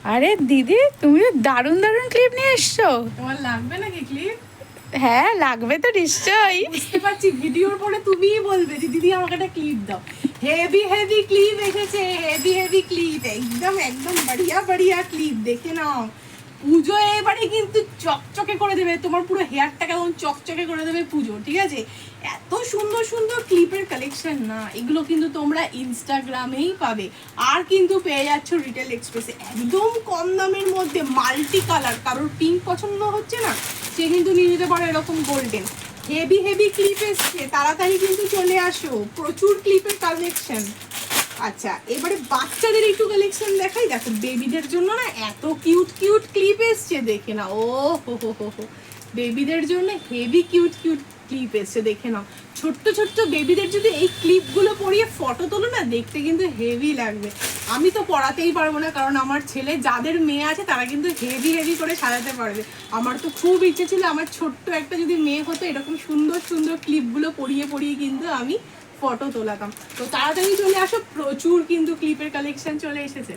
আরে দিদি, তুমি দারুণ দারুণ ক্লিপ নিয়ে এসছো। তোমার লাগবে নাকি ক্লিপ? হ্যাঁ লাগবে তো নিশ্চয়ই। বুঝতে পারছি, ভিডিওর পরে তুমিই বলবে যে দিদি আমাকে একটা ক্লিপ দাও। হেভি হেভি ক্লিপ এসেছে, হেভি হেভি ক্লিপ, একদম একদম বড়িয়া বড়িয়া ক্লিপ, দেখে নাও। পুজো এবারে কিন্তু চকচকে করে দেবে, তোমার পুরো হেয়ারটা কেমন চকচকে করে দেবে পুজো, ঠিক আছে? এত সুন্দর সুন্দর ক্লিপের কালেকশন না, এগুলো কিন্তু তোমরা ইনস্টাগ্রামেই পাবে। আর কিন্তু পেয়ে যাচ্ছ রিটেল এক্সপ্রেসে একদম কম দামের মধ্যে, মাল্টি কালার। কারোর পিঙ্ক পছন্দ হচ্ছে না, সে কিন্তু নিয়ে যেতে পারে এরকম গোল্ডেন। হেভি হেভি ক্লিপ এসছে, তাড়াতাড়ি কিন্তু চলে আসো, প্রচুর ক্লিপের কালেকশন। আচ্ছা, এবারে বাচ্চাদের একটু কালেকশন দেখাই। দেখো বেবিদের জন্য না এত কিউট কিউট ক্লিপ এসছে, দেখে না। ও হো, বেবিদের জন্য হেভি কিউট কিউট ক্লিপ এসছে, দেখে নাও। ছোট্ট ছোট্ট বেবিদের যদি এই ক্লিপগুলো পরিয়ে ফটো তোলো না, দেখতে কিন্তু হেভি লাগবে। আমি তো পড়াতেই পারবো না, কারণ আমার ছেলে, যাদের মেয়ে আছে তারা কিন্তু হেভি হেভি করে সাজাতে পারবে। আমার তো খুব ইচ্ছে ছিল আমার ছোট্ট একটা যদি মেয়ে হতো, এরকম সুন্দর সুন্দর ক্লিপগুলো পরিয়ে পরিয়ে কিন্তু আমি ফটো তোলাতাম। তো তাড়াতাড়ি চলে আসো, প্রচুর কিন্তু ক্লিপের কালেকশন চলে এসেছে।